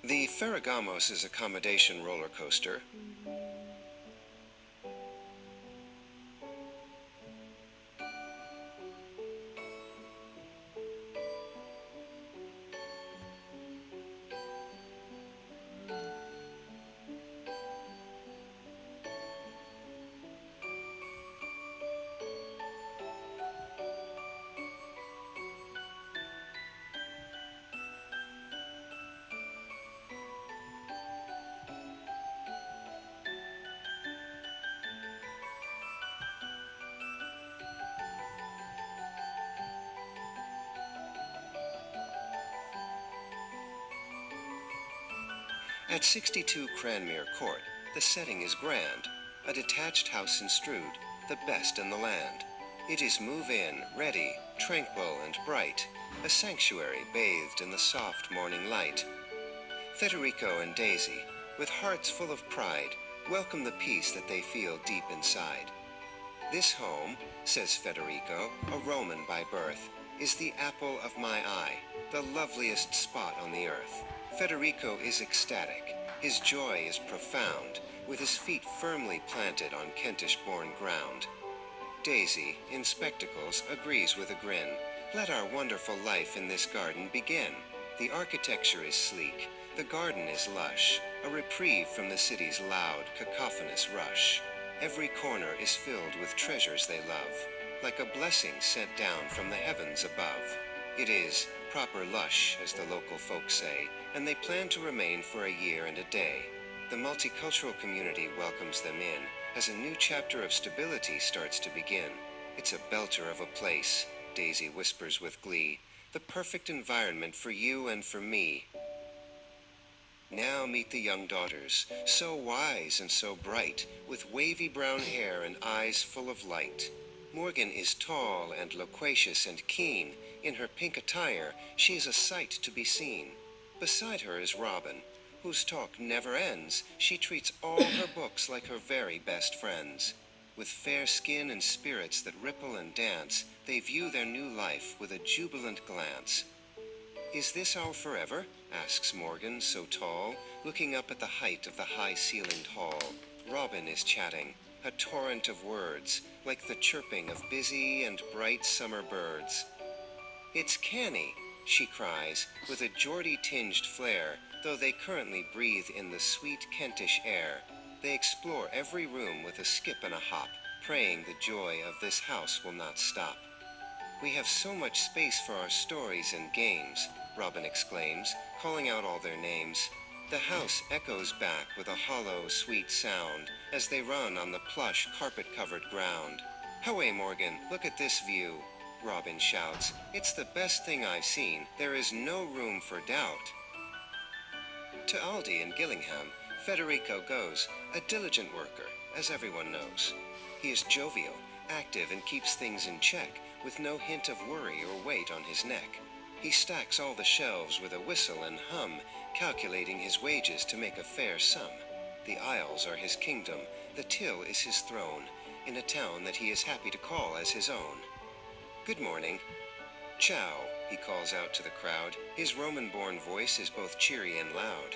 The Ferragamos is accommodation roller coaster. At 62 Cranmere Court, the setting is grand, a detached house in Strood, the best in the land. It is move-in, ready, tranquil and bright, a sanctuary bathed in the soft morning light. Federico and Daisy, with hearts full of pride, welcome the peace that they feel deep inside. This home, says Federico, a Roman by birth, is the apple of my eye, the loveliest spot on the earth. Federico is ecstatic. His joy is profound, with his feet firmly planted on Kentish-born ground. Daisy, in spectacles, agrees with a grin. Let our wonderful life in this garden begin. The architecture is sleek, the garden is lush, a reprieve from the city's loud, cacophonous rush. Every corner is filled with treasures they love, like a blessing sent down from the heavens above. It is proper lush, as the local folks say, and they plan to remain for a year and a day. The multicultural community welcomes them in, as a new chapter of stability starts to begin. It's a belter of a place, Daisy whispers with glee, the perfect environment for you and for me. Now meet the young daughters, so wise and so bright, with wavy brown hair and eyes full of light. Morgan is tall and loquacious and keen. In her pink attire, she's a sight to be seen. Beside her is Robin, whose talk never ends. She treats all her books like her very best friends. With fair skin and spirits that ripple and dance, they view their new life with a jubilant glance. Is this our forever? Asks Morgan, so tall, looking up at the height of the high-ceilinged hall. Robin is chatting, a torrent of words, like the chirping of busy and bright summer birds. It's canny, she cries, with a Geordie-tinged flair, though they currently breathe in the sweet Kentish air. They explore every room with a skip and a hop, praying the joy of this house will not stop. We have so much space for our stories and games, Robin exclaims, calling out all their names. The house echoes back with a hollow, sweet sound as they run on the plush, carpet-covered ground. Away, Morgan, look at this view, Robin shouts. It's the best thing I've seen. There is no room for doubt. To Aldi in Gillingham, Federico goes, a diligent worker, as everyone knows. He is jovial, active, and keeps things in check, with no hint of worry or weight on his neck. He stacks all the shelves with a whistle and hum, calculating his wages to make a fair sum. The aisles are his kingdom, the till is his throne, in a town that he is happy to call as his own. Good morning. Ciao, he calls out to the crowd. His Roman-born voice is both cheery and loud.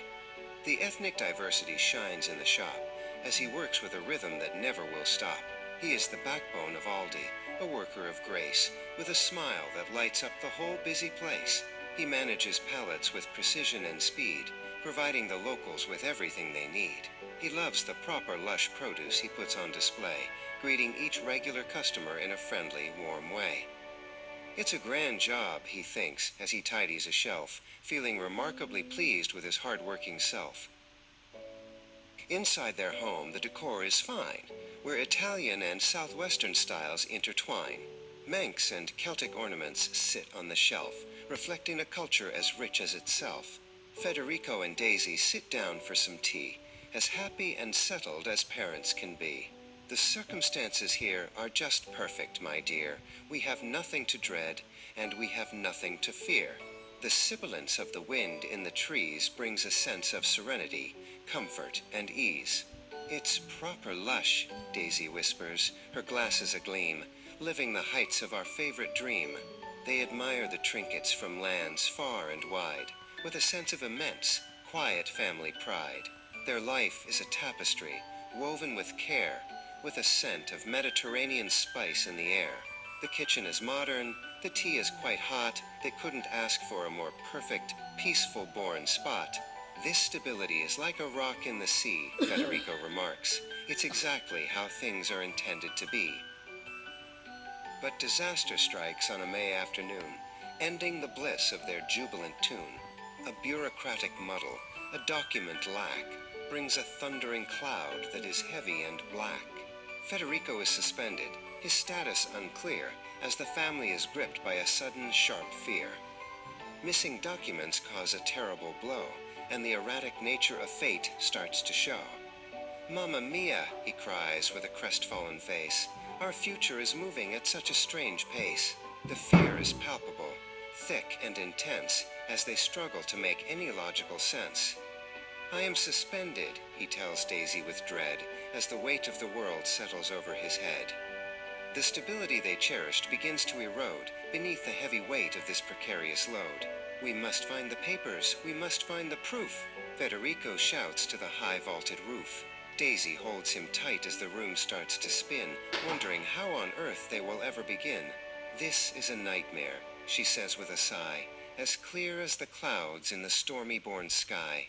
The ethnic diversity shines in the shop, as he works with a rhythm that never will stop. He is the backbone of Aldi, a worker of grace, with a smile that lights up the whole busy place. He manages pallets with precision and speed, providing the locals with everything they need. He loves the proper lush produce he puts on display, greeting each regular customer in a friendly, warm way. It's a grand job, he thinks, as he tidies a shelf, feeling remarkably pleased with his hard-working self. Inside their home, the decor is fine, where Italian and Southwestern styles intertwine. Manx and Celtic ornaments sit on the shelf, reflecting a culture as rich as itself. Federico and Daisy sit down for some tea, as happy and settled as parents can be. The circumstances here are just perfect, my dear. We have nothing to dread, and we have nothing to fear. The sibilance of the wind in the trees brings a sense of serenity, comfort, and ease. It's proper lush, Daisy whispers, her glasses agleam, living the heights of our favorite dream. They admire the trinkets from lands far and wide, with a sense of immense, quiet family pride. Their life is a tapestry, woven with care, with a scent of Mediterranean spice in the air. The kitchen is modern, the tea is quite hot. They couldn't ask for a more perfect, peaceful-born spot. This stability is like a rock in the sea, Federico remarks. It's exactly how things are intended to be. But disaster strikes on a May afternoon, ending the bliss of their jubilant tune. A bureaucratic muddle, a document lack, brings a thundering cloud that is heavy and black. Federico is suspended, his status unclear, as the family is gripped by a sudden, sharp fear. Missing documents cause a terrible blow, and the erratic nature of fate starts to show. "Mamma mia," he cries with a crestfallen face. "Our future is moving at such a strange pace." The fear is palpable, thick and intense, as they struggle to make any logical sense. "I am suspended," he tells Daisy with dread, as the weight of the world settles over his head. The stability they cherished begins to erode beneath the heavy weight of this precarious load. "We must find the papers, we must find the proof," Federico shouts to the high-vaulted roof. Daisy holds him tight as the room starts to spin, wondering how on earth they will ever begin. "This is a nightmare," she says with a sigh, "as clear as the clouds in the stormy-born sky."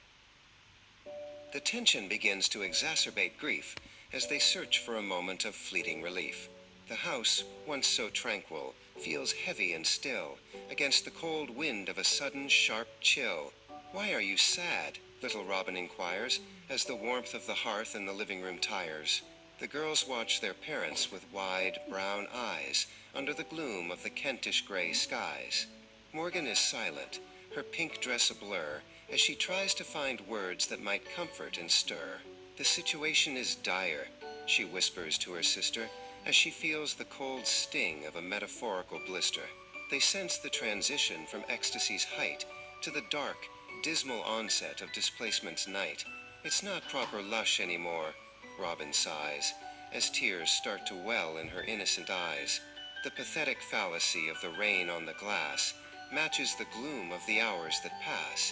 The tension begins to exacerbate grief as they search for a moment of fleeting relief. The house, once so tranquil, feels heavy and still against the cold wind of a sudden sharp chill. "Why are you sad?" little Robin inquires, as the warmth of the hearth in the living room tires. The girls watch their parents with wide, brown eyes under the gloom of the Kentish gray skies. Morgan is silent, her pink dress a blur, as she tries to find words that might comfort and stir. "The situation is dire," she whispers to her sister, as she feels the cold sting of a metaphorical blister. They sense the transition from ecstasy's height to the dark, dismal onset of displacement's night. "It's not proper lush anymore," Robin sighs, as tears start to well in her innocent eyes. The pathetic fallacy of the rain on the glass matches the gloom of the hours that pass.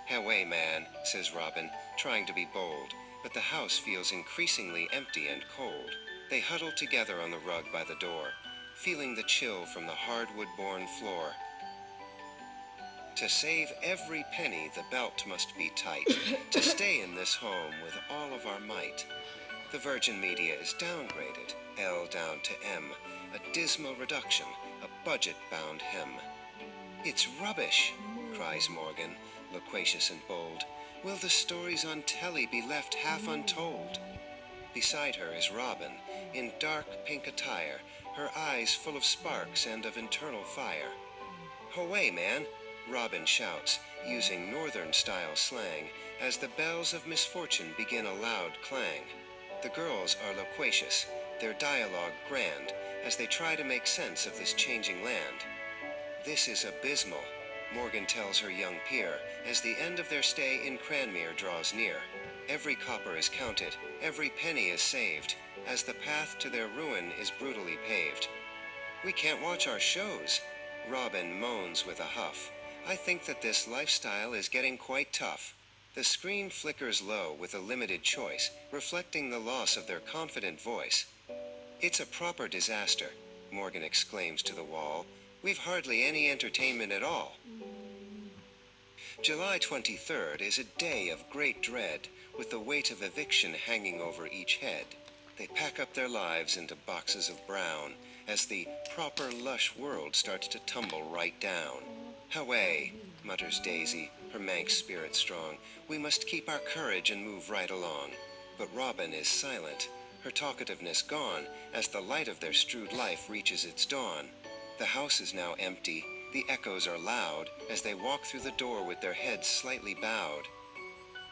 "Away, man," says Robin, trying to be bold, but the house feels increasingly empty and cold. They huddle together on the rug by the door, feeling the chill from the hardwood-borne floor. "To save every penny, the belt must be tight, to stay in this home with all of our might." The Virgin Media is downgraded, L down to M, a dismal reduction, a budget-bound hem. "It's rubbish," cries Morgan, loquacious and bold. "Will the stories on telly be left half untold?" Beside her is Robin, in dark pink attire, her eyes full of sparks and of internal fire. "Away, man," Robin shouts, using northern-style slang, as the bells of misfortune begin a loud clang. The girls are loquacious, their dialogue grand, as they try to make sense of this changing land. "This is abysmal," Morgan tells her young peer, as the end of their stay in Cranmere draws near. Every copper is counted, every penny is saved, as the path to their ruin is brutally paved. "We can't watch our shows," Robin moans with a huff. "I think that this lifestyle is getting quite tough." The screen flickers low with a limited choice, reflecting the loss of their confident voice. "It's a proper disaster," Morgan exclaims to the wall. "We've hardly any entertainment at all." July 23rd is a day of great dread, with the weight of eviction hanging over each head. They pack up their lives into boxes of brown, as the proper lush world starts to tumble right down. "Away," mutters Daisy, her Manx spirit strong. "We must keep our courage and move right along." But Robin is silent, her talkativeness gone, as the light of their strewed life reaches its dawn. The house is now empty, the echoes are loud, as they walk through the door with their heads slightly bowed.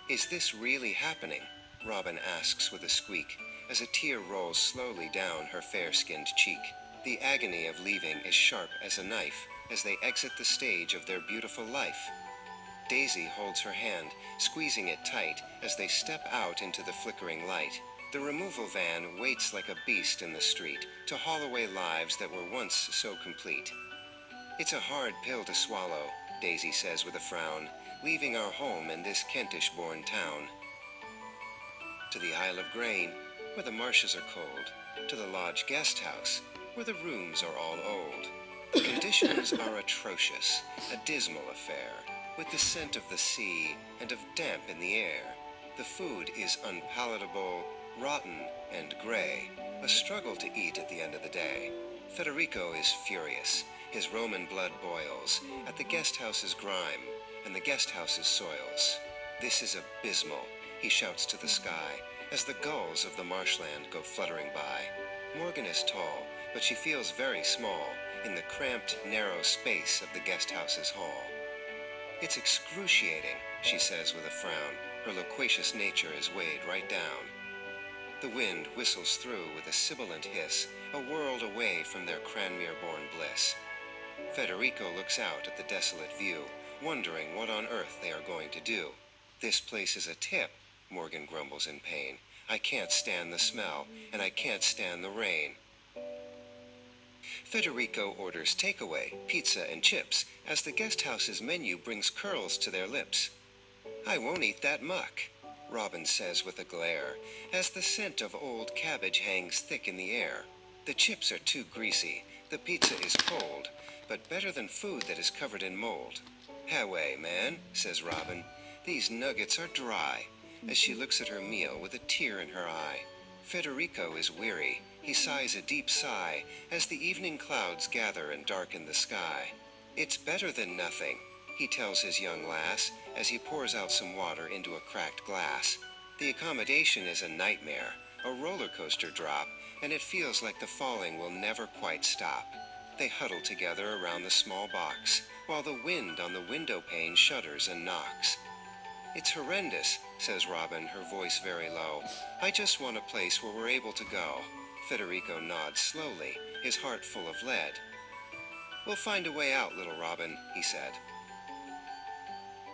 "Is this really happening?" Robin asks with a squeak, as a tear rolls slowly down her fair-skinned cheek. The agony of leaving is sharp as a knife, as they exit the stage of their beautiful life. Daisy holds her hand, squeezing it tight, as they step out into the flickering light. The removal van waits like a beast in the street, to haul away lives that were once so complete. "It's a hard pill to swallow," Daisy says with a frown. leaving our home in this Kentish-born town. To the Isle of Grain, where the marshes are cold, to the lodge guest house, where the rooms are all old. The conditions are atrocious, a dismal affair, with the scent of the sea and of damp in the air. The food is unpalatable, rotten, and gray, a struggle to eat at the end of the day. Federico is furious. His Roman blood boils at the guest house's grime and the guest house's soils. This is abysmal, he shouts to the sky, as the gulls of the marshland go fluttering by. Morgan is tall, but she feels very small in the cramped, narrow space of the guest house's hall. It's excruciating, she says with a frown. Her loquacious nature is weighed right down. The wind whistles through with a sibilant hiss, a world away from their Cranmere-born bliss. Federico looks out at the desolate view, wondering what on earth they are going to do. This place is a tip, Morgan grumbles in pain. I can't stand the smell, and I can't stand the rain. Federico orders takeaway, pizza, and chips, as the guest house's menu brings curls to their lips. I won't eat that muck, Robin says with a glare, as the scent of old cabbage hangs thick in the air. The chips are too greasy, the pizza is cold, but better than food that is covered in mold. Haway, man, says Robin, these nuggets are dry, as she looks at her meal with a tear in her eye. Federico is weary. He sighs a deep sigh as the evening clouds gather and darken the sky. It's better than nothing, he tells his young lass as he pours out some water into a cracked glass. The accommodation is a nightmare, a roller coaster drop, and it feels like the falling will never quite stop. They huddle together around the small box, while the wind on the window pane shudders and knocks. It's horrendous, says Robin, her voice very low. I just want a place where we're able to go. Federico nods slowly, his heart full of lead. We'll find a way out, little Robin, he said.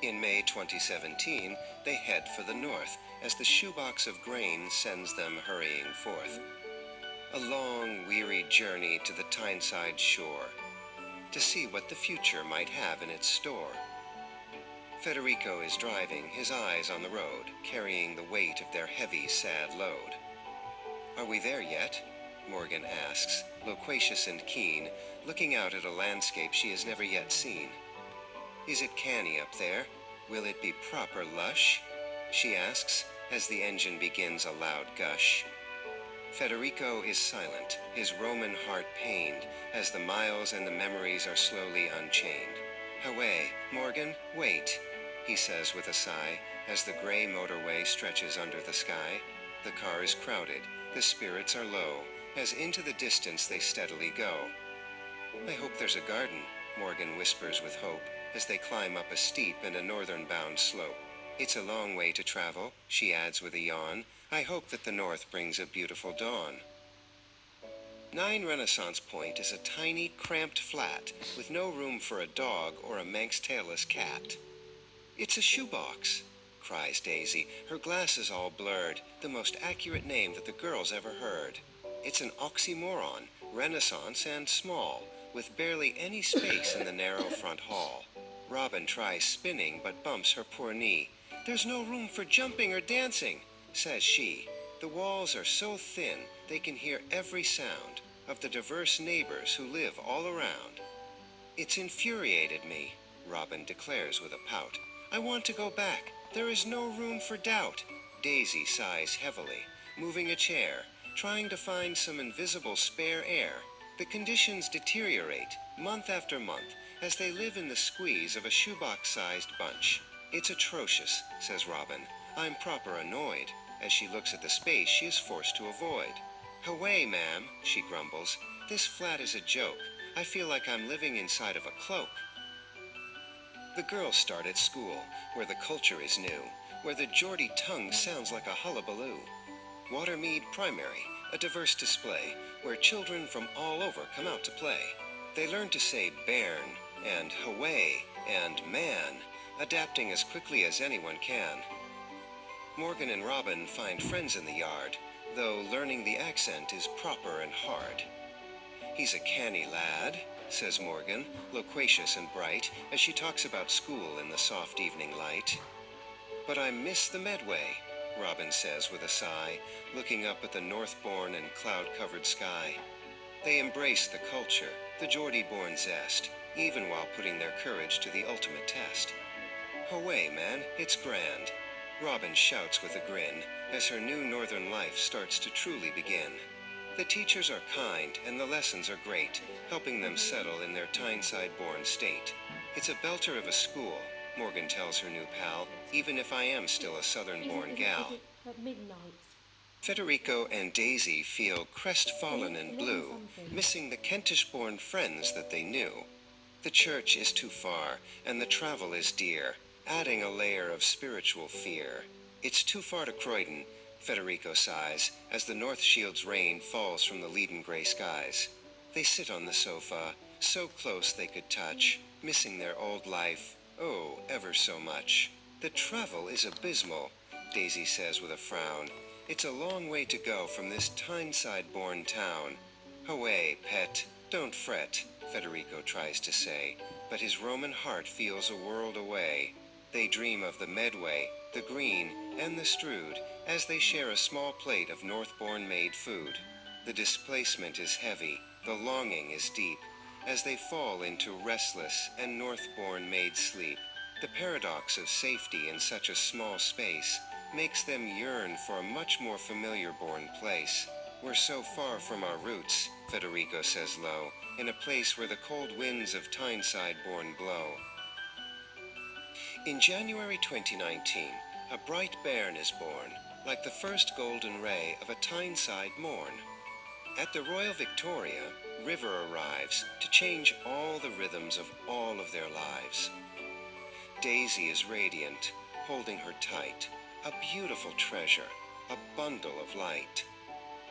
In May 2017, they head for the north as the shoebox of grain sends them hurrying forth. A long, weary journey to the Tyneside shore to see what the future might have in its store. Federico is driving, his eyes on the road, carrying the weight of their heavy, sad load. Are we there yet? Morgan asks, loquacious and keen, looking out at a landscape she has never yet seen. Is it canny up there? Will it be proper lush? She asks, as the engine begins a loud gush. Federico is silent, his Roman heart pained, as the miles and the memories are slowly unchained. Away, Morgan, wait, he says with a sigh, as the gray motorway stretches under the sky. The car is crowded, the spirits are low, as into the distance they steadily go. I hope there's a garden, Morgan whispers with hope, as they climb up a steep and a northern-bound slope. It's a long way to travel, she adds with a yawn. I hope that the north brings a beautiful dawn. 9 Renaissance Point is a tiny, cramped flat with no room for a dog or a Manx-tailless cat. It's a shoebox, cries Daisy, her glasses all blurred, the most accurate name that the girls ever heard. It's an oxymoron, Renaissance and small, with barely any space in the narrow front hall. Robin tries spinning but bumps her poor knee. There's no room for jumping or dancing, says she. The walls are so thin they can hear every sound of the diverse neighbors who live all around. It's infuriated me, Robin declares with a pout. I want to go back. There is no room for doubt. Daisy sighs heavily, moving a chair, trying to find some invisible spare air. The conditions deteriorate month after month as they live in the squeeze of a shoebox-sized bunch. It's atrocious, says Robin. I'm proper annoyed, as she looks at the space she is forced to avoid. Away, ma'am, she grumbles. This flat is a joke. I feel like I'm living inside of a cloak. The girls start at school, where the culture is new, where the Geordie tongue sounds like a hullabaloo. Watermead Primary, a diverse display, where children from all over come out to play. They learn to say bairn, and away, and man, adapting as quickly as anyone can. Morgan and Robin find friends in the yard, though learning the accent is proper and hard. He's a canny lad, says Morgan, loquacious and bright, as she talks about school in the soft evening light. But I miss the Medway, Robin says with a sigh, looking up at the Northbourne and cloud-covered sky. They embrace the culture, the Geordie-born zest, even while putting their courage to the ultimate test. Away, man, it's grand, Robin shouts with a grin, as her new northern life starts to truly begin. The teachers are kind and the lessons are great, helping them settle in their Tyneside-born state. It's a belter of a school, Morgan tells her new pal, even if I am still a southern-born gal. Federico and Daisy feel crestfallen and blue, missing the Kentish-born friends that they knew. The church is too far, and the travel is dear, adding a layer of spiritual fear. It's too far to Croydon, Federico sighs, as the North Shield's rain falls from the leaden gray skies. They sit on the sofa, so close they could touch, missing their old life, oh, ever so much. The travel is abysmal, Daisy says with a frown. It's a long way to go from this Tyneside-born town. Away, pet, don't fret, Federico tries to say, but his Roman heart feels a world away. They dream of the Medway, the Green, and the Strood, as they share a small plate of Northbourne-made food. The displacement is heavy, the longing is deep, as they fall into restless and Northbourne-made sleep. The paradox of safety in such a small space makes them yearn for a much more familiar-born place. We're so far from our roots, Federico says low, in a place where the cold winds of Tyneside-born blow. In January 2019, a bright bairn is born, like the first golden ray of a Tyneside morn. At the Royal Victoria, River arrives to change all the rhythms of all of their lives. Daisy is radiant, holding her tight, a beautiful treasure, a bundle of light.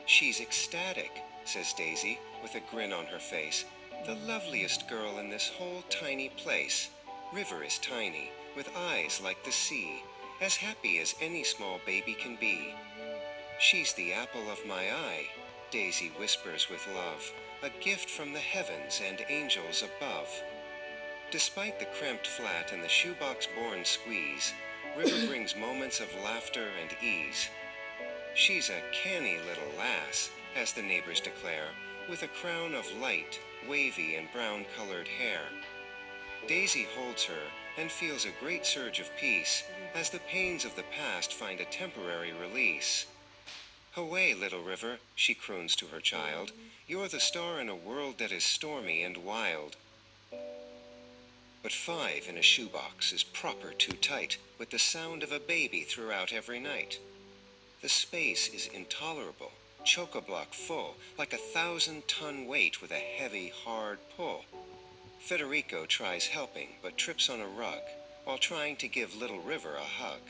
She's ecstatic, says Daisy, with a grin on her face, the loveliest girl in this whole tiny place. River is tiny, with eyes like the sea, as happy as any small baby can be. She's the apple of my eye, Daisy whispers with love, a gift from the heavens and angels above. Despite the cramped flat and the shoebox-born squeeze, River brings moments of laughter and ease. She's a canny little lass, as the neighbors declare, with a crown of light, wavy and brown-colored hair. Daisy holds her and feels a great surge of peace, as the pains of the past find a temporary release. Away, little River, she croons to her child, you're the star in a world that is stormy and wild. But 5 in a shoebox is proper too tight, with the sound of a baby throughout every night. The space is intolerable, chock-a-block full, like a 1,000-ton weight with a heavy, hard pull. Federico tries helping, but trips on a rug, while trying to give little River a hug.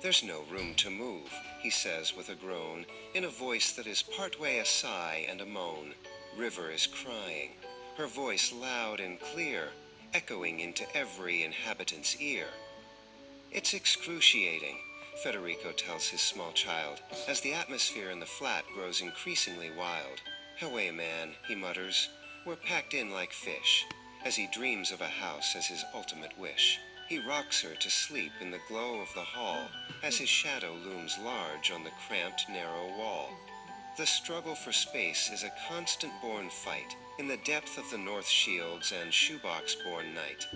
There's no room to move, he says with a groan, in a voice that is partway a sigh and a moan. River is crying, her voice loud and clear, echoing into every inhabitant's ear. It's excruciating, Federico tells his small child, as the atmosphere in the flat grows increasingly wild. Away, man, he mutters, we're packed in like fish, as he dreams of a house as his ultimate wish. He rocks her to sleep in the glow of the hall, as his shadow looms large on the cramped, narrow wall. The struggle for space is a constant-born fight in the depth of the North Shields and shoebox-born night.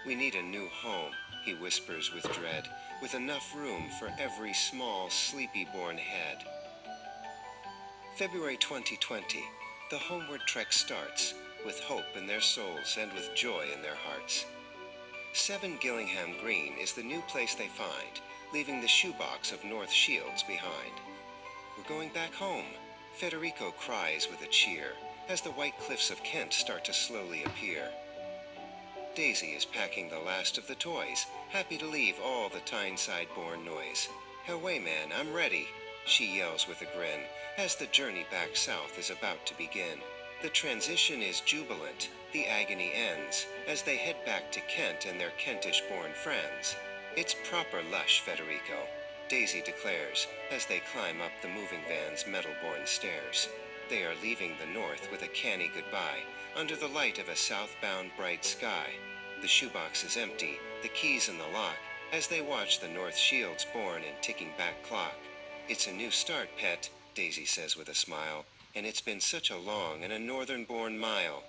We need a new home, he whispers with dread, with enough room for every small, sleepy-born head. February 2020, the homeward trek starts, with hope in their souls and with joy in their hearts. 7 Gillingham Green is the new place they find, leaving the shoebox of North Shields behind. We're going back home, Federico cries with a cheer, as the white cliffs of Kent start to slowly appear. Daisy is packing the last of the toys, happy to leave all the Tyneside-born noise. Away, man, I'm ready, she yells with a grin, as the journey back south is about to begin. The transition is jubilant, the agony ends, as they head back to Kent and their Kentish-born friends. It's proper lush, Federico, Daisy declares, as they climb up the moving van's metal-borne stairs. They are leaving the north with a canny goodbye, under the light of a southbound bright sky. The shoebox is empty, the keys in the lock, as they watch the North Shield's born and ticking back clock. It's a new start, pet, Daisy says with a smile, and it's been such a long and a northern-born mile.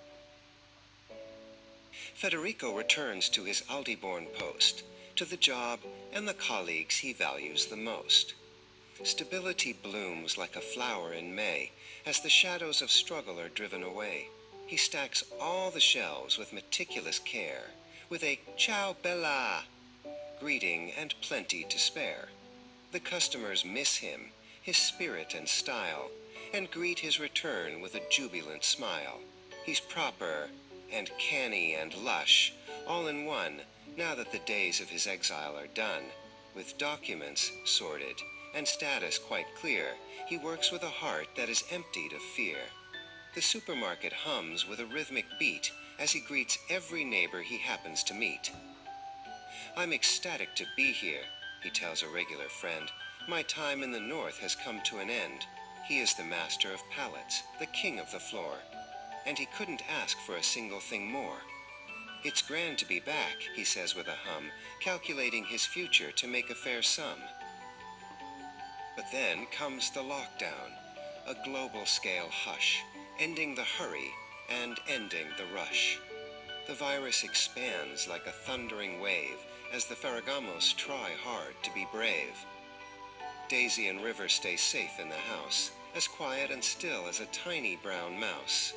Federico returns to his Aldi-born post, to the job and the colleagues he values the most. Stability blooms like a flower in May, as the shadows of struggle are driven away. He stacks all the shelves with meticulous care, with a "Ciao Bella" greeting and plenty to spare. The customers miss him, his spirit and style, and greet his return with a jubilant smile. He's proper and canny and lush, all in one, now that the days of his exile are done. With documents sorted and status quite clear, he works with a heart that is emptied of fear. The supermarket hums with a rhythmic beat as he greets every neighbor he happens to meet. "I'm ecstatic to be here," he tells a regular friend. "My time in the north has come to an end." He is the master of pallets, the king of the floor, and he couldn't ask for a single thing more. "It's grand to be back," he says with a hum, calculating his future to make a fair sum. But then comes the lockdown, a global-scale hush, ending the hurry and ending the rush. The virus expands like a thundering wave as the Ferragamos try hard to be brave. Daisy and River stay safe in the house, as quiet and still as a tiny brown mouse.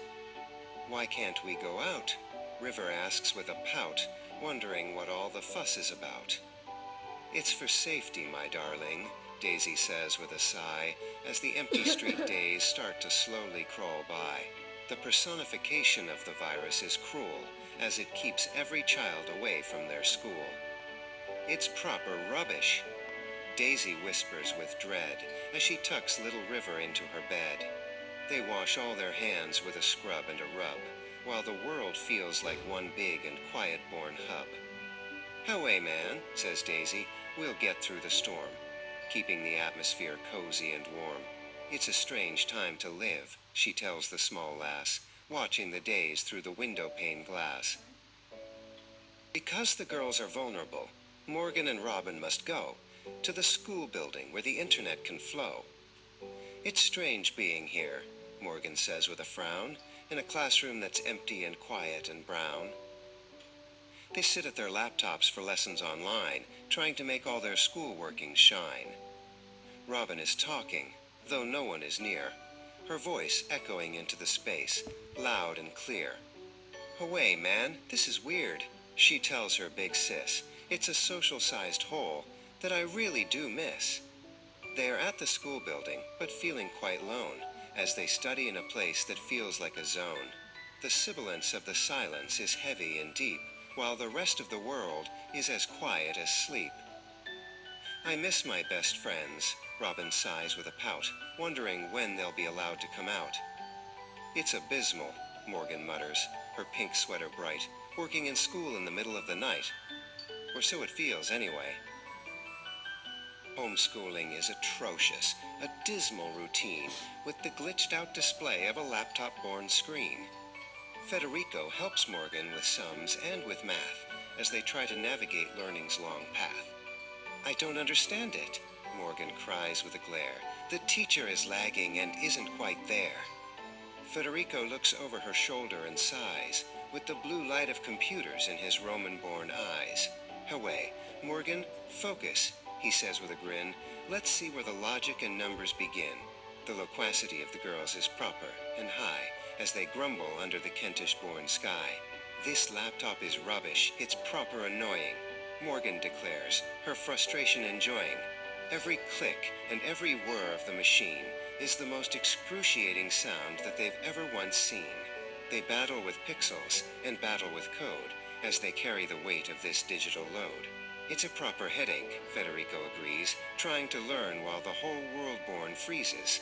"Why can't we go out?" River asks with a pout, wondering what all the fuss is about. "It's for safety, my darling," Daisy says with a sigh, as the empty street days start to slowly crawl by. The personification of the virus is cruel, as it keeps every child away from their school. "It's proper rubbish," Daisy whispers with dread, as she tucks little River into her bed. They wash all their hands with a scrub and a rub, while the world feels like one big and quiet-born hub. "Away, man," says Daisy, "we'll get through the storm," keeping the atmosphere cozy and warm. "It's a strange time to live," she tells the small lass, watching the days through the window-pane glass. Because the girls are vulnerable, Morgan and Robin must go to the school building where the internet can flow. "It's strange being here," Morgan says with a frown, "in a classroom that's empty and quiet and brown." They sit at their laptops for lessons online, trying to make all their school workings shine. Robin is talking, though no one is near, her voice echoing into the space, loud and clear. "Away, man, this is weird," she tells her big sis. "It's a social-sized hole that I really do miss." They are at the school building, but feeling quite lone, as they study in a place that feels like a zone. The sibilance of the silence is heavy and deep, while the rest of the world is as quiet as sleep. "I miss my best friends," Robin sighs with a pout, wondering when they'll be allowed to come out. "It's abysmal," Morgan mutters, her pink sweater bright, "working in school in the middle of the night. Or so it feels, anyway." Homeschooling is atrocious, a dismal routine, with the glitched-out display of a laptop-born screen. Federico helps Morgan with sums and with math, as they try to navigate learning's long path. "I don't understand it," Morgan cries with a glare. "The teacher is lagging and isn't quite there." Federico looks over her shoulder and sighs, with the blue light of computers in his Roman-born eyes. "Away, Morgan, focus," he says with a grin. "Let's see where the logic and numbers begin." The loquacity of the girls is proper and high, as they grumble under the Kentish-born sky. "This laptop is rubbish, it's proper annoying," Morgan declares, her frustration enjoying. Every click and every whir of the machine is the most excruciating sound that they've ever once seen. They battle with pixels and battle with code as they carry the weight of this digital load. "It's a proper headache," Federico agrees, trying to learn while the whole world-born freezes.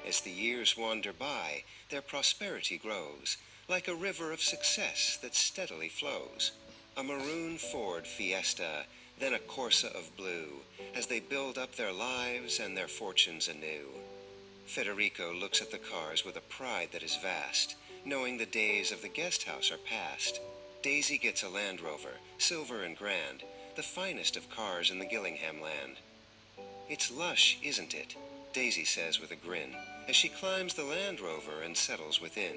As the years wander by, their prosperity grows, like a river of success that steadily flows. A maroon Ford Fiesta, then a Corsa of blue, as they build up their lives and their fortunes anew. Federico looks at the cars with a pride that is vast, knowing the days of the guest house are past. Daisy gets a Land Rover, silver and grand, the finest of cars in the Gillingham land. It's lush, isn't it? Daisy says with a grin, as she climbs the Land Rover and settles within.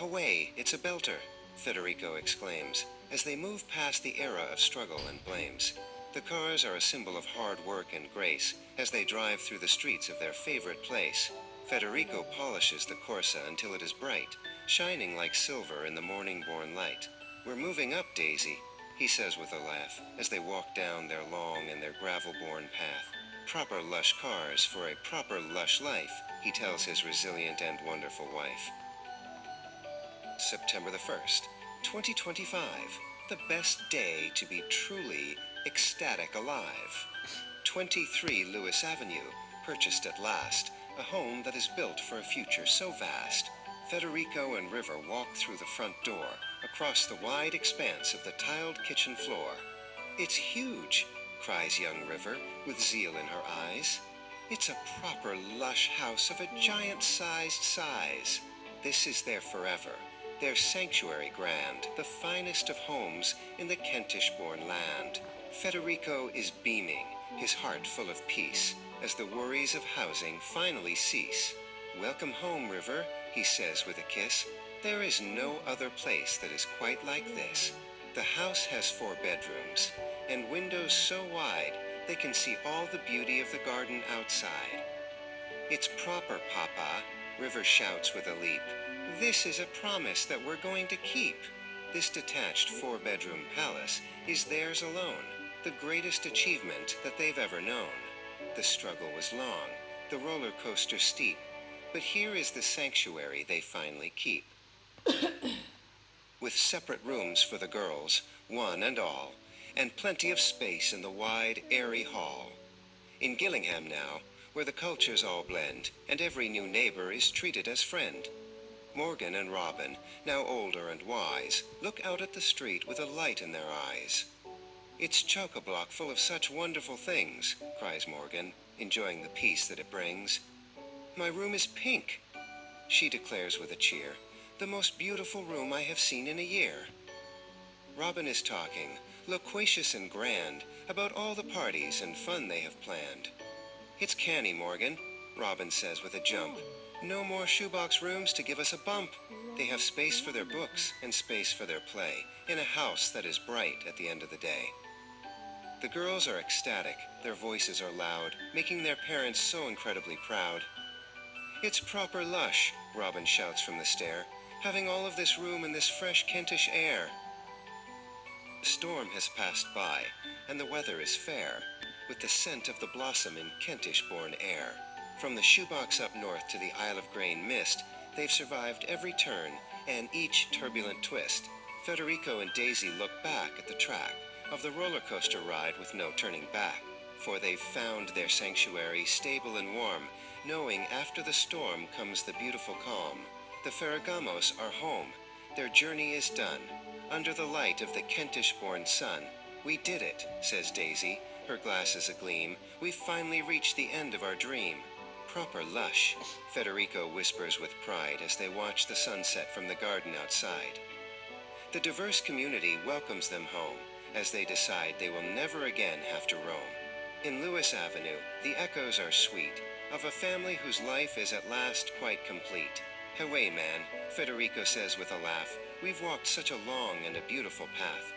Away, it's a belter, Federico exclaims, as they move past the era of struggle and blames. The cars are a symbol of hard work and grace as they drive through the streets of their favorite place. Federico polishes the Corsa until it is bright, shining like silver in the morning-born light. We're moving up, Daisy, he says with a laugh, as they walk down their long and their gravel-born path. Proper lush cars for a proper lush life, he tells his resilient and wonderful wife. September the 1st, 2025. The best day to be truly ecstatic alive. 23 Lewis Avenue, purchased at last, a home that is built for a future so vast. Federico and River walk through the front door, across the wide expanse of the tiled kitchen floor. It's huge, cries young River, with zeal in her eyes. It's a proper lush house of a giant-sized size. This is their forever, their sanctuary grand, the finest of homes in the Kentish-born land. Federico is beaming, his heart full of peace, as the worries of housing finally cease. Welcome home, River, he says with a kiss. There is no other place that is quite like this. The house has 4 bedrooms, and windows so wide they can see all the beauty of the garden outside. It's proper, Papa, River shouts with a leap. This is a promise that we're going to keep. This detached 4-bedroom palace is theirs alone, the greatest achievement that they've ever known. The struggle was long, the roller coaster steep, but here is the sanctuary they finally keep. With separate rooms for the girls, one and all, and plenty of space in the wide, airy hall. In Gillingham now, where the cultures all blend, and every new neighbor is treated as friend. Morgan and Robin, now older and wise, look out at the street with a light in their eyes. It's chock-a-block full of such wonderful things, cries Morgan, enjoying the peace that it brings. My room is pink, she declares with a cheer, the most beautiful room I have seen in a year. Robin is talking, loquacious and grand, about all the parties and fun they have planned. It's canny, Morgan, Robin says with a jump. No more shoebox rooms to give us a bump. They have space for their books and space for their play, in a house that is bright at the end of the day. The girls are ecstatic, their voices are loud, making their parents so incredibly proud. It's proper lush, Robin shouts from the stair, having all of this room and this fresh Kentish air. The storm has passed by, and the weather is fair, with the scent of the blossom in Kentish-born air. From the shoebox up north to the Isle of Grain mist, they've survived every turn and each turbulent twist. Federico and Daisy look back at the track of the roller coaster ride with no turning back, for they've found their sanctuary stable and warm, knowing after the storm comes the beautiful calm. The Ferragamos are home. Their journey is done. Under the light of the Kentish-born sun. We did it, says Daisy, her glasses agleam. We've finally reached the end of our dream. Proper lush, Federico whispers with pride as they watch the sunset from the garden outside. The diverse community welcomes them home as they decide they will never again have to roam. In Lewis Avenue, the echoes are sweet, of a family whose life is at last quite complete. Away, man, Federico says with a laugh, we've walked such a long and a beautiful path.